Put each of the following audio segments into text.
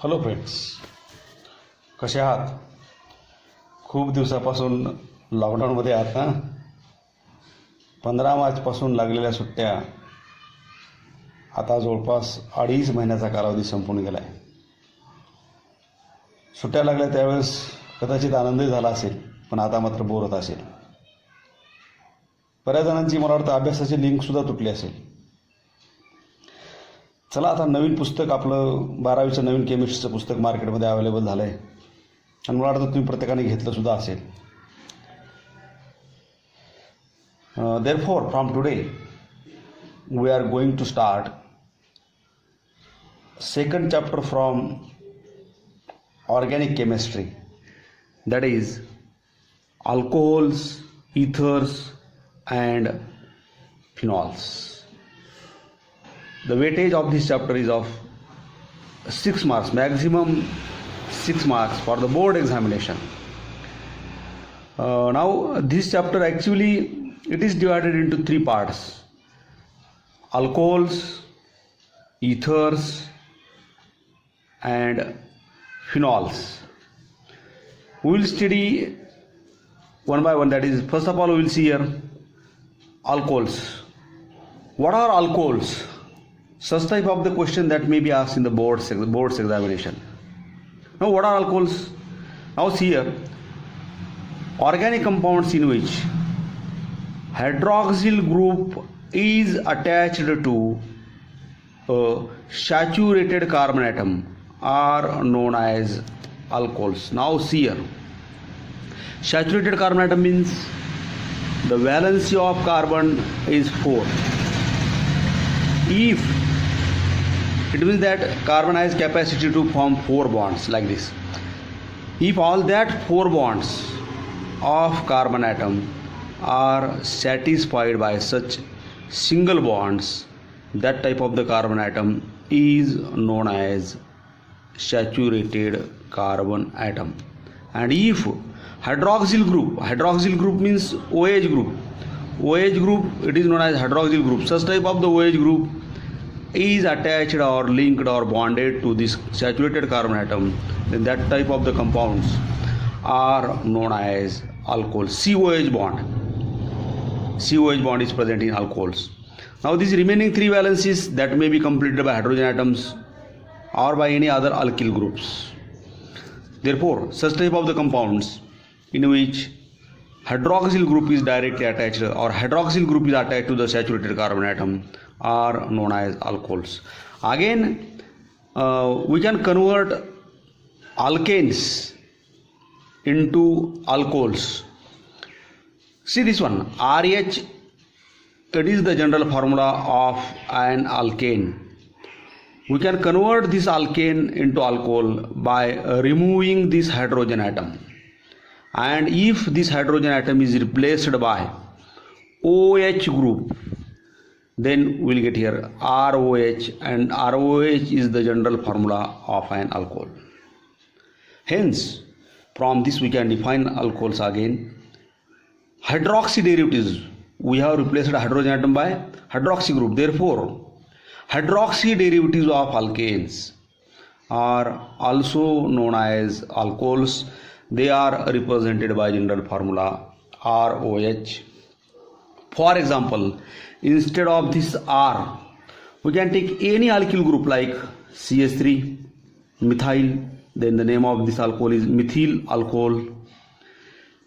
Hello friends, कसे आहात? खूप दिवसापासून लॉकडाऊनमध्ये आहात ना. 15 मार्चपासून लागलेल्या सुट्ट्या आता जवळपास 2.5 महिन्याचा कालावधी संपून गेला आहे. सुट्ट्या लागल्या त्यावेळेस कदाचित आनंदही झाला असेल, पण आता मात्र बोर होत असेल. बऱ्याच जणांची मला वाटतं अभ्यासाची लिंकसुद्धा तुटली असेल. चला, आता नवीन पुस्तक आपलं 12वीचं नवीन केमिस्ट्रीचं पुस्तक मार्केटमध्ये अवेलेबल झालं आहे आणि मला वाटतं तुम्ही प्रत्येकाने घेतलंसुद्धा असेल. Therefore, from today, we are going to start second chapter from organic chemistry, that is alcohols, ethers and phenols. The weightage of this chapter is of 6 marks, maximum 6 marks for the board examination. Now this chapter actually it is divided into 3 parts: alcohols, ethers and phenols. We will study one by one. That is, first of all we will see here alcohols. What are alcohols? Such type of the question that may be asked in the board's examination. Now, what are alcohols? Now see here, organic compounds in which hydroxyl group is attached to a saturated carbon atom are known as alcohols. Now see here, saturated carbon atom means the valency of carbon is 4. If it means that carbon has capacity to form 4 bonds like this. If all that 4 bonds of carbon atom are satisfied by such single bonds, that type of the carbon atom is known as saturated carbon atom. And if hydroxyl group means OH group, it is known as hydroxyl group. Such type of the OH group is attached or linked or bonded to this saturated carbon atom, then that type of the compounds are known as alcohols. COH bond is present in alcohols. Now these remaining 3 valencies that may be completed by hydrogen atoms or by any other alkyl groups. Therefore, such type of the compounds in which hydroxyl group is directly attached or hydroxyl group is attached to the saturated carbon atom are known as alcohols. Again, we can convert alkanes into alcohols. See this one, RH, it is the general formula of an alkane. We can convert this alkane into alcohol by removing this hydrogen atom. And if this hydrogen atom is replaced by OH group, then we will get here ROH, and ROH is the general formula of an alcohol. Hence, from this we can define alcohols again. Hydroxy derivatives, we have replaced hydrogen atom by hydroxy group. Therefore, hydroxy derivatives of alkanes are also known as alcohols. They are represented by general formula ROH. For example, instead of this R, we can take any alkyl group like CH3, methyl, then the name of this alcohol is methyl alcohol,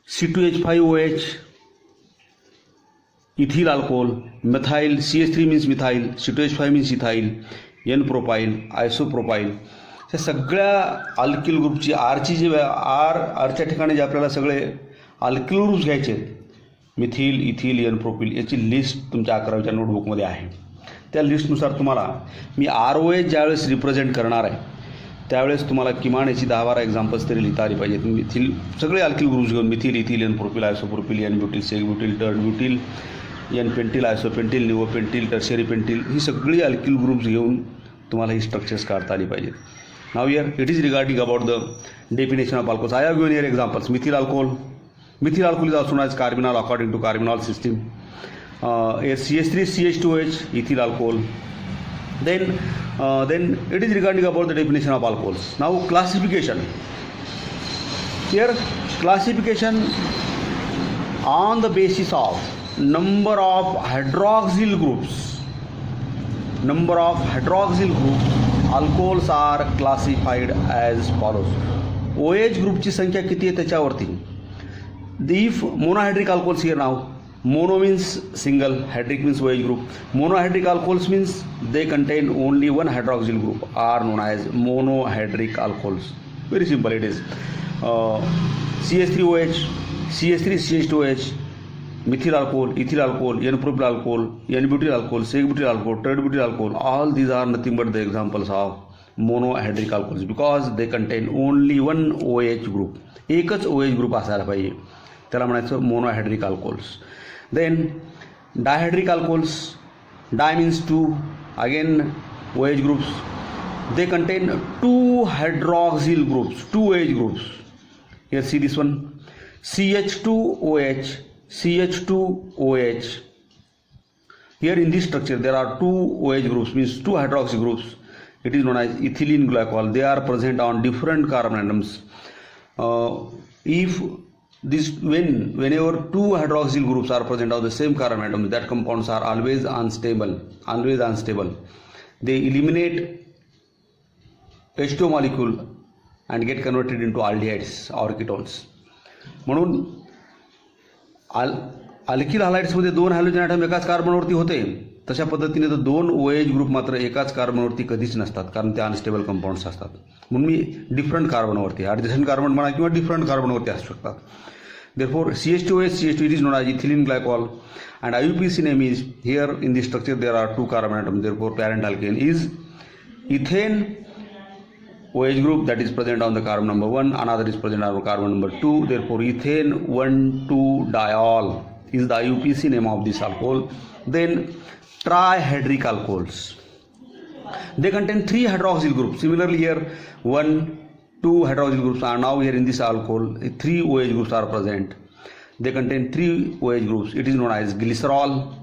C2H5OH, ethyl alcohol, methyl, CH3 means methyl, C2H5 means ethyl, N-propyl, isopropyl. या सगळ्या alkyl ग्रुपची आरची जी आरच्या ठिकाणी जे आपल्याला सगळे alkyl groups घ्यायचे आहेत, Mithil, ethyl, n propyl, याची list तुमच्या 11वीच्या नोटबुकमध्ये आहे. त्या लिस्टनुसार तुम्हाला मी ROH ज्यावेळेस रिप्रेझेंट करणार आहे त्यावेळेस तुम्हाला किमान याची 10-12 एक्झाम्पल्स तरी लिहिता आली पाहिजेत. मिथिल सगळे अल्किल ग्रुप्स घेऊन methyl, ethyl, n propyl, isopropyl, n butyl, sec butyl, tert butyl, n pentyl, isopentyl, neopentyl, tertiary pentyl, ही सगळी अल्किल ग्रुप्स घेऊन तुम्हाला ही स्ट्रक्चर्स काढता आली पाहिजेत. Now here it is regarding about the definition of alcohols. I have given here examples. Methyl alcohol is also known as carbonyl according to carbonyl system. Here CH3, CH2OH, ethyl alcohol. Then it is regarding about the definition of alcohols. Now classification. Here classification on the basis of number of hydroxyl groups. Number of hydroxyl group alcohols are classified as follows. OH ग्रुपची संख्या किती आहे त्याच्यावरती. If monohydric alcohols here now, mono means single, hydric means OH group. Monohydric alcohols means they contain only one hydroxyl group, are known as monohydric alcohols. Very simple it is. CH3OH, CH3CH2OH, methyl alcohol, ethyl alcohol, N-propyl alcohol, N-butyl alcohol, sec-butyl alcohol, tert-butyl alcohol, all these are nothing but the examples of monohydric alcohols because they contain only one OH group. एकच OH group असायला पाहिजे, त्याला म्हणायचं monohydric alcohols. Then dihydric alcohols, di means two, again OH groups, they contain two hydroxyl groups, two OH groups. Here see this one, CH2OH, CH2OH. Here in this structure there are two OH groups, means two hydroxy groups. It is known as ethylene glycol. They are present on different carbon atoms. Whenever two hydroxyl groups are present on the same carbon atom, that compounds are always unstable. They eliminate H2 molecule and get converted into aldehydes or ketones. म्हणून alkyl हॅलाइड्समध्ये दोन halogen atom एकाच कार्बनवरती होते, तशा पद्धतीने तर दोन OH group मात्र एकाच कार्बनवरती कधीच नसतात, कारण ते अनस्टेबल कंपाऊंड्स असतात. म्हणून मी डिफरंट कार्बनवरती, ॲडजस्टंट कार्बन म्हणा किंवा डिफरंट कार्बनवरती असू शकतात. Therefore CH2OH, CH2 it is known as ethylene glycol, and IUPAC name is, here in this structure there are two carbon atoms, therefore parent alkane is ethane OH group that is present on the carbon number 1, another is present on carbon number 2, therefore ethane 1,2-diol is the IUPAC name of this alcohol. Then trihydric alcohols, they contain three hydroxyl groups. Similarly here 1, 2 hydroxyl groups are now here in this alcohol, three OH groups are present. They contain three OH groups. It is known as glycerol,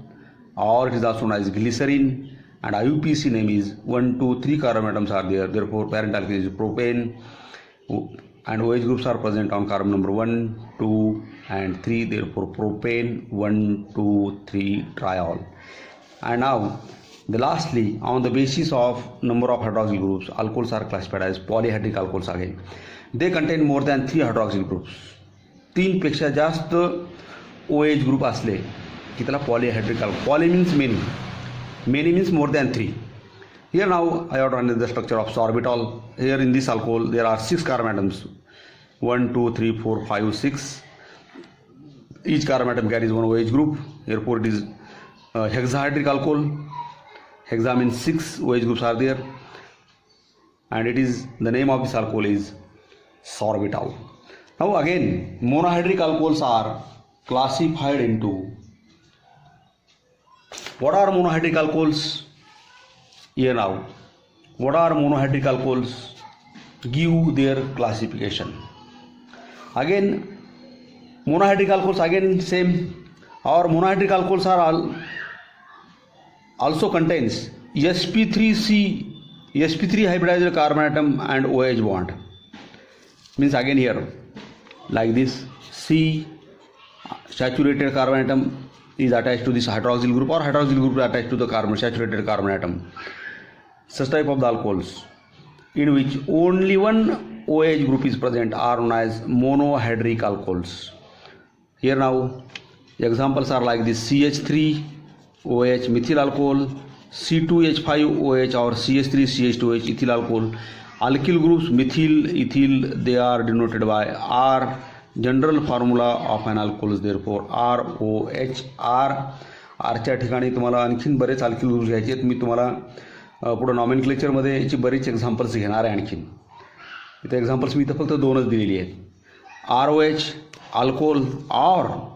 or it is also known as glycerin, and IUPAC name is 1, 2, 3 carbon atoms are there, therefore parent alkane is propane, and OH groups are present on carbon number 1, 2 and 3, therefore propane 1, 2, 3 triol. And now lastly, on the basis of number of hydroxyl groups, alcohols are classified as polyhydric alcohols again. They contain more than 3 hydroxyl groups. 3 पेक्षा जास्त OH group असले की त्याला polyhydric alcohol. Poly means many, many means more than 3. Here now I have drawn the structure of sorbitol. Here in this alcohol there are 6 carbon atoms, 1, 2, 3, 4, 5, 6. Each carbon atom carries one OH group, therefore it is hexahydric alcohol. Hexa means 6 OH groups are there, and it is, the name of this alcohol is sorbitol. Now again, monohydric alcohols are classified into, what are monohydric alcohols? Here now, what are monohydric alcohols? Give their classification. Again, monohydric alcohols again same. Our monohydric alcohols are also contains sp3c, sp3 hybridized carbon atom and OH bond. Means again here like this, C saturated carbon atom is attached to this hydroxyl group, or hydroxyl group is attached to the carbon saturated carbon atom. Such type of the alcohols in which only one OH group is present are known as monohydric alcohols. Here now examples are like this: CH3OH methyl alcohol, C2H5OH or CH3CH2OH ethyl alcohol. Alkyl groups methyl, ethyl, they are denoted by R. General formula of an alcohol is therefore ROHR. आरच्या ठिकाणी तुम्हाला आणखीन बरेच alkyl groups घ्यायचे आहेत. मी तुम्हाला पुढे नॉमेनक्लेचरमध्ये याची बरीच एक्झाम्पल्स घेणार आहे. आणखीन इथे एक्झाम्पल्स मी इथं फक्त 2च दिलेली आहेत. ROH alcohol, or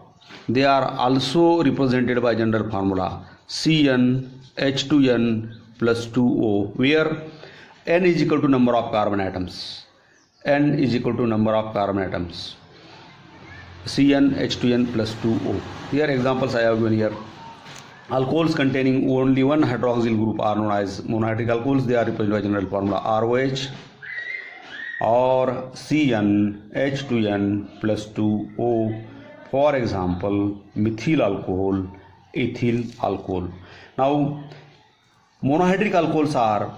they are also represented by general formula CnH2n plus 2O, where N is equal to number of carbon atoms. N is equal to number of carbon atoms. CnH2n plus 2O. Here examples I have given here. alcohols containing only one hydroxyl group are known as monohydric alcohols. They are represented by general formula ROH or CnH2n plus 2O. For example, methyl alcohol, ethyl alcohol. Now, monohydric alcohols are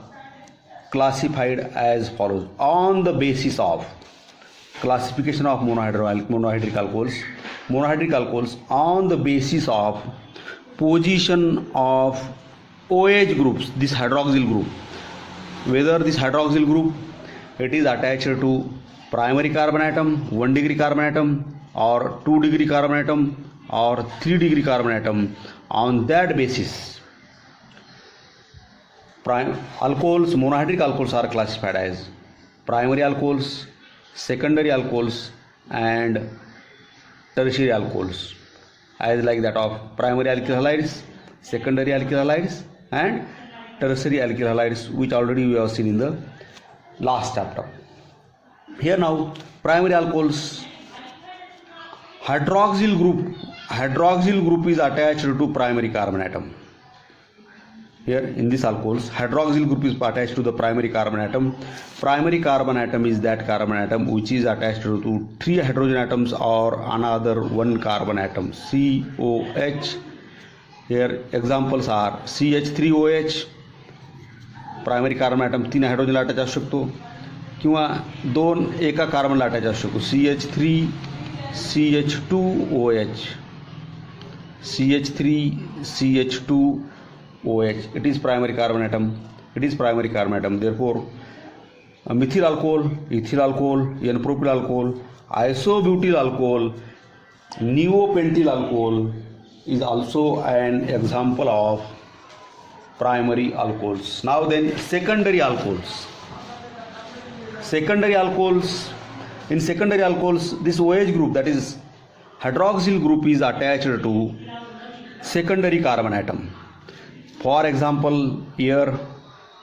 classified as follows on the basis of classification of monohydric alcohols. Monohydric alcohols on the basis of position of OH groups, this hydroxyl group, whether this hydroxyl group it is attached to primary carbon atom, 1 degree carbon atom, or 2 degree carbon atom, or 3 degree carbon atom. On that basis, alcohols, monohydric alcohols are classified as primary alcohols, secondary alcohols, and tertiary alcohols, as like that of primary alkyl halides, secondary alkyl halides, and tertiary alkyl halides, which already we have seen in the last chapter. Here now, primary alcohols, hydroxyl group is attached to primary carbon atom. Here in this alcohols, hydroxyl group is attached to the primary carbon atom. Primary carbon atom is that carbon atom which is attached to 3 hydrogen atoms or another 1 carbon atom, COH. Here examples are CH3OH, primary carbon atom 3 हायड्रोजनला attach असू शकतो किंवा 2 एका कार्बनला attach असू शकतो, CH3 CH2OH, CH3 CH2OH. It is primary carbon atom. It is primary carbon atom. Therefore, methyl alcohol, ethyl alcohol, N-propyl alcohol, isobutyl alcohol, neopentyl alcohol is also an example of primary alcohols. Now then, secondary alcohols. Secondary alcohols. In secondary alcohols, this OH group, that is hydroxyl group, is attached to secondary carbon atom. For example, here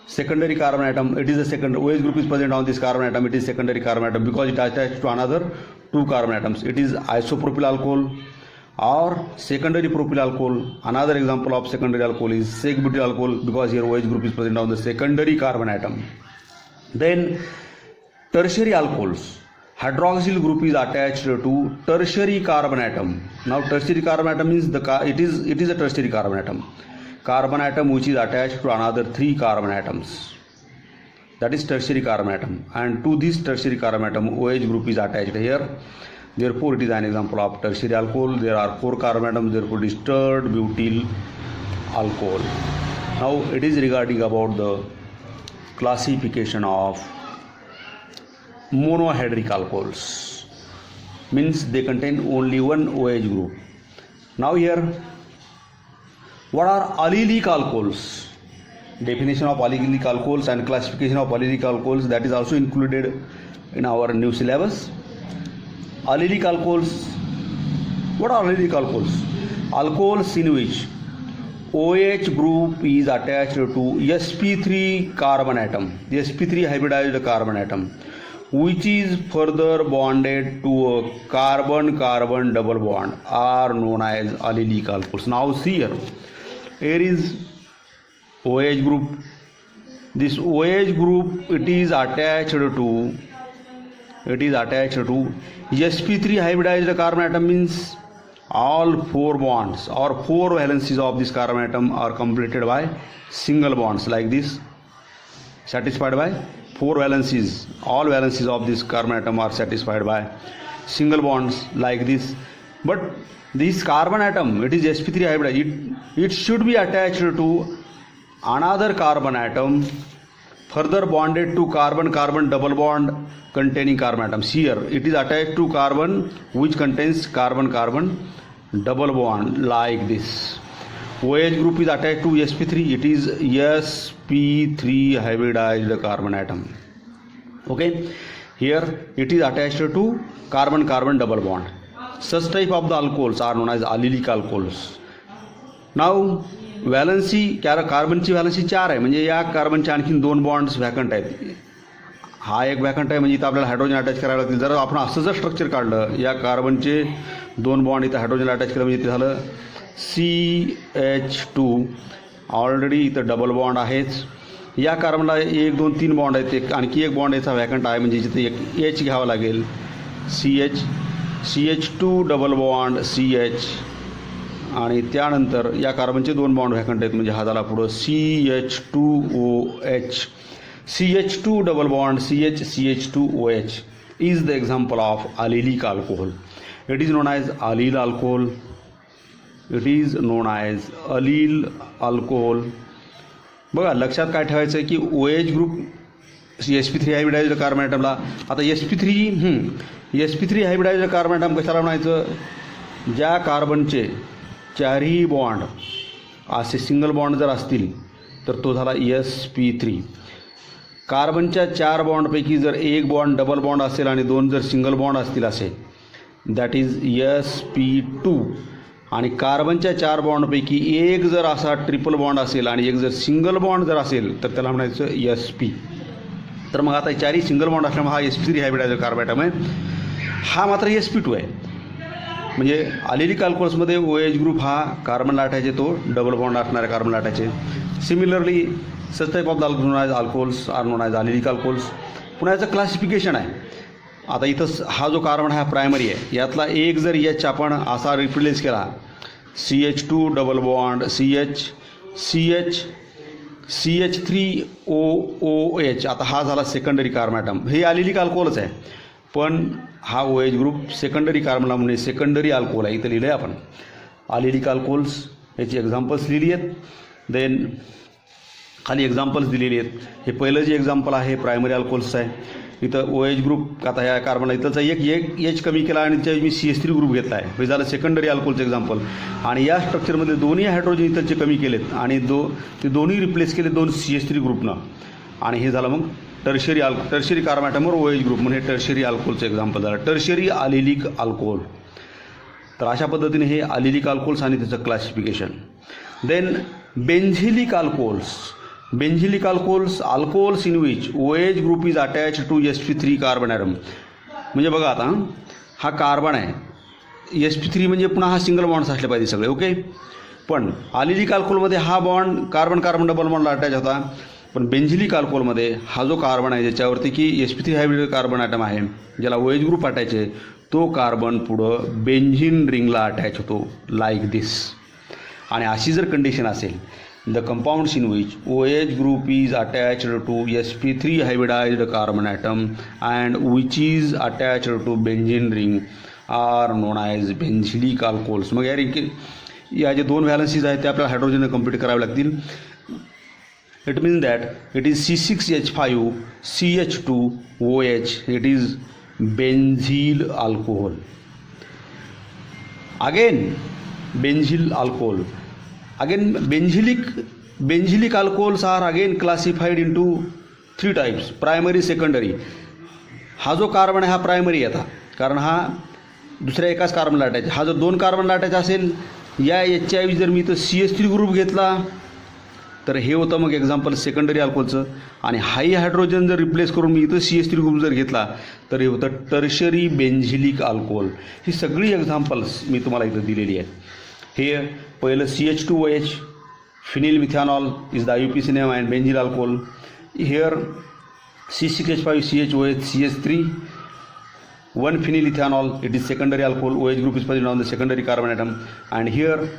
secondary carbon atom, it is a second OH group is present on this carbon atom. It is secondary carbon atom because it is attached to another 2 carbon atoms. It is isopropyl alcohol or secondary propyl alcohol. Another example of secondary alcohol is sec-butyl alcohol because here OH group is present on the secondary carbon atom. Then tertiary alcohols, hydroxyl group is attached to tertiary carbon atom. Now tertiary carbon atom means it is a tertiary carbon atom. Carbon atom which is attached to another 3 carbon atoms, that is tertiary carbon atom, and to this tertiary carbon atom OH group is attached here. Therefore it is an example of tertiary alcohol. There are 4 carbon atoms, therefore it is tert butyl alcohol. Now it is regarding about the classification of monohydric alcohols, means they contain only one OH group. Now here, what are allylic alcohols? Definition of allylic alcohols and classification of allylic alcohols, that is also included in our new syllabus. Allylic alcohols. What are allylic alcohols? Alcohols in which OH group is attached to sp3 carbon atom, the sp3 hybridized carbon atom, which is further bonded to a carbon-carbon double bond, are known as allylic alcohols. Now see here. Here is OH group. This OH group, it is attached to sp3 hybridized carbon atom, means all 4 bonds or 4 valencies of this carbon atom are completed by single bonds like this, satisfied by 4 valencies. All valencies of this carbon atom are satisfied by single bonds like this. But this carbon atom, it is sp3 hybridized, it should be attached to another carbon atom further bonded to carbon-carbon double bond containing carbon atoms. Here it is attached to carbon which contains carbon-carbon double bond like this. OH group is attached to sp3, it is sp3 hybridized carbon atom. Okay, here it is attached to carbon-carbon double bond. Such type of the alcohols are known as allylic alcohols. Now valency कार्बनची valency 4 आहे, म्हणजे या कार्बनच्या आणखीन 2 bonds vacant आहेत. हा एक vacant आहे, म्हणजे इथं आपल्याला हायड्रोजन अटॅच करायला लागतील. जर आपण असं जर स्ट्रक्चर काढलं, या कार्बनचे 2 बॉन्ड इथं हायड्रोजनला अटॅच केलं म्हणजे ते झालं CH2 ऑलरेडी इथं डबल बॉन्ड आहेच. या कार्बनला 1 2 3 बॉन्ड आहेत, एक आणखी एक बॉन्ड याचा वॅकंट आहे म्हणजे इथे एक H घ्यावा लागेल. CH2 डबल बॉन्ड CH आणि त्यानंतर या कार्बनचे 2 बॉन्ड वॅकंट आहेत म्हणजे हा झाला पुढं CH2OH. CH2 double bond CH2OH is the example of allylic alcohol. It is known as allyl alcohol. It is known as allyl alcohol. बघा लक्षात काय ठेवायचं आहे की OH group sp3 hybridised carbon ॲटमला आता sp3 हायब्रिडाइज्ड कार्बन ॲटम कशाला म्हणायचं, ज्या कार्बनचे चारही बॉन्ड असे सिंगल बॉन्ड जर असतील तर तो झाला sp3. कार्बनच्या 4 बॉन्डपैकी जर एक बॉन्ड डबल बॉन्ड असेल आणि 2 जर सिंगल बॉन्ड असतील असे दॅट इज sp2. आणि कार्बनच्या 4 बॉन्डपैकी एक जर असा ट्रिपल बॉन्ड असेल आणि एक जर सिंगल बॉन्ड जर असेल तर त्याला म्हणायचं sp. तर मग आता चारही सिंगल बॉन्ड असल्यामुळे हा sp3 हायब्रिडाइज्ड कार्बन ॲटम आहे. हा मात्र sp2 आहे. म्हणजे अलिलिक अल्कोहोल्समध्ये OH ग्रुप हा कार्बन लाटायचे तो डबल बॉन्ड असणारे कार्बन लाटायचे. Similarly such type of the known as alcohols are known as allylic alcohols. पुन्हा याचं क्लासिफिकेशन आहे. आता इथं हा जो कार्बन हा प्रायमरी आहे, यातला एक जर H आपण असा रिप्लेस केला CH2 डबल बॉन्ड CH3OOH, आता हा झाला सेकंडरी कार्बन ॲटम. हे अलिलिक अल्कोहोलच आहे पण हा OH ग्रुप सेकंडरी कार्बनला म्हणजे सेकंडरी अल्कोहोल आहे. इथं लिहिलं आहे आपण अलिलिक अल्कोहोल्स. याची एक्झाम्पल्स लिहिली आहेत. देन खाली एक्झाम्पल्स दिलेली आहेत. हे पहिलं जे एक्झाम्पल आहे प्रायमरी अल्कोहोल्सचं आहे. इथं OH ग्रुप आता ह्या कार्बनला इथंचा एक H कमी केला आणि त्याच्या मी CH3 ग्रुप घेतला आहे. हे झालं सेकंडरी अल्कोहोलचं एक्झाम्पल. आणि या स्ट्रक्चरमध्ये दोन्ही हायड्रोजन इथलचे कमी केलेत आणि ते दोन्ही रिप्लेस केले 2 CH3 ग्रुपनं आणि हे झालं मग टर्शरी कार्बन ॲटमवर OH ग्रुप म्हणजे टर्शरी अल्कोहोलचं एक्झाम्पल झालं, टर्शरी अलिलिक अल्कोहोल. तर अशा पद्धतीने हे अलिलिक अल्कोहोल्स आणि त्याचं classification. Then benzylic alcohols. Benzylic alcohols in which OH group is attached to sp3 carbon atom. म्हणजे बघा आता हा कार्बन आहे, sp3 म्हणजे पुन्हा हा सिंगल बॉन्ड्स असले पाहिजे सगळे ओके. पण अलिलिक अल्कोहोलमध्ये हा बॉन्ड कार्बन डबल बॉन्डला अटॅच होता. पण बेन्झिलिक अल्कोहोलमध्ये हा जो कार्बन आहे ज्याच्यावरती की sp3 हायब्रिड कार्बन ॲटम आहे ज्याला OH ग्रुप अटॅच आहे तो कार्बन पुढं बेन्झिन रिंगला अटॅच होतो लाईक दिस. आणि अशी जर कंडिशन असेल the compounds in which OH group is attached to sp3 hybridized carbon atom and which is attached to benzene ring are known as benzylic alcohols. मग या जे 2 व्हॅलन्सीज आहेत ते आपल्याला हायड्रोजन कम्प्लीट करावे लागतील. It means that it is C6H5CH2OH. It is benzyl alcohol. Again benzyl alcohol. Again, benzylic alcohols are again classified into 3 types, primary, secondary. हा जो carbon आहे हा प्रायमरी आहे आता कारण हा दुसऱ्या एकाच कार्बनला अटॅच. हा जर 2 कार्बनला अटॅच असेल या Hच्या ऐवजी जर मी इथं CH3 ग्रुप घेतला तर हे होतं मग एक्झाम्पल सेकंडरी अल्कोहोलचं. आणि हाई हायड्रोजन जर रिप्लेस करून मी इथं CH3 ग्रुप जर घेतला तर हे होतं टर्शरी बेन्झिलिक अल्कोहोल. ही सगळी एक्झाम्पल्स मी तुम्हाला इथं दिलेली आहेत. हे पहिलं CH2OH phenyl methanol is the IUPAC name and benzyl alcohol. Here C6H5CHOH CH3 1 phenyl ethanol, it is secondary alcohol. OH group is present on the secondary carbon atom. And here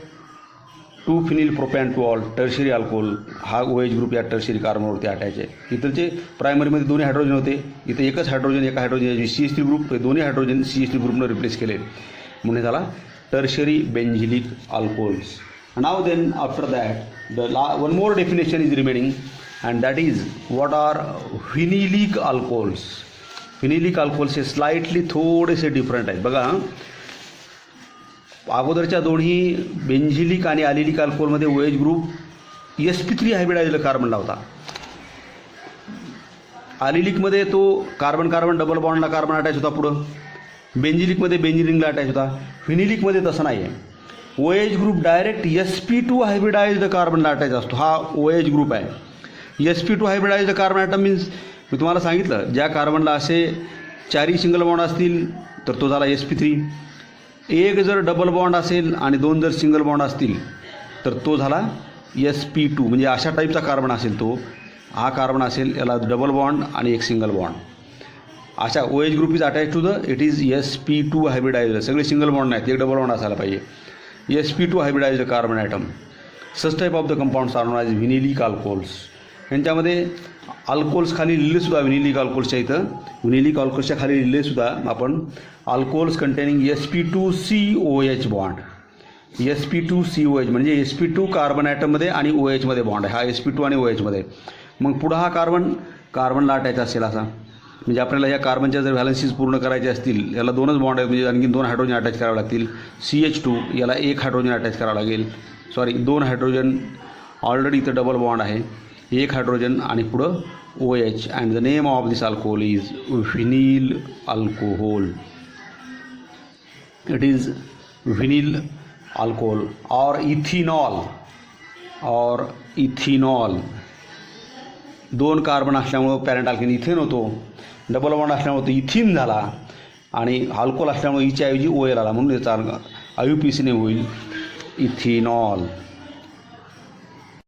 2 phenyl propanol tertiary alcohol. हा OH group या tertiary कार्बनवरती attach आहे. इथलचे प्रायमरीमध्ये दोन्ही hydrogen होते, इथे एकच hydrogen एका hydrogen CH3 group हे दोन्ही hydrogen CH3 ग्रुपनं replace केले म्हणून झाला tertiary benzylic alcohols. Now then after that one more definition is remaining and that is what are phenylic alcohols. Phenylic alcohols hey slightly थोडेसे different आहेत. बघा अगोदरच्या दोन्ही बेन्झिलिक आणि अलिलिक अल्कोहोलमध्ये OH ग्रुप sp3 हायब्रिडाइज्ड कार्बनला होता. अलिलिकमध्ये तो कार्बन डबल बॉन्डला कार्बन अटॅच होता पुढं. बेन्झिलिकमध्ये बेन्झीन रिंगला अटॅच होता. फिनिलिकमध्ये तसं नाही आहे. OH group direct sp2 hybridised कार्बनला अटॅच असतो. हा OH ग्रुप आहे. sp2 hybridised carbon atom means मी तुम्हाला सांगितलं ज्या कार्बनला असे 4 सिंगल बॉन्ड असतील तर तो झाला sp3. एक जर डबल बॉन्ड असेल आणि दोन जर सिंगल बॉन्ड असतील तर तो झाला sp2, म्हणजे अशा टाईपचा कार्बन असेल तो. हा कार्बन असेल, याला डबल बॉन्ड आणि एक सिंगल बॉन्ड. अशा OH group is attach to the it is sp2 hybridised. सगळे सिंगल बॉन्ड नाहीत, एक डबल बॉन्ड असायला पाहिजे. sp2 hybridised carbon atom. Such type of the compounds are known as vinylic alcohols. यांच्यामध्ये alcohols खाली लिहिलेसुद्धा व्हिनिलिक अल्कोहोल्सच्या इथं, व्हिनिलिक अल्कोहोल्सच्या खाली लिहिलेसुद्धा आपण alcohols containing sp2COH bond. sp2COH म्हणजे sp2 कार्बन ॲटममध्ये आणि OHमध्ये बॉन्ड आहे. हा sp2 आणि OHमध्ये. मग पुढं हा कार्बनला अटॅच असेल असा. म्हणजे आपल्याला या कार्बनच्या जर व्हॅलन्सीज पूर्ण करायचे असतील, याला दोनच बॉन्ड आहेत, म्हणजे आणखी 2 हायड्रोजन अटॅच करावे लागतील. CH2 याला 1 हायड्रोजन अटॅच करावं लागेल. 2 हायड्रोजन ऑलरेडी इथं डबल बॉन्ड आहे. 1 हायड्रोजन आणि पुढं OH. And the name of this alcohol is vinyl alcohol. It is vinyl alcohol or ethenol. 2 carbon असल्यामुळं पॅरेंट अल्केन इथेन होतो. डबल बॉन्ड असल्यामुळे तो इथिन झाला आणि अल्कोहोल असल्यामुळे ईच्या ऐवजी OL आला, म्हणून याचा IUPAC ने होईल इथिनॉल.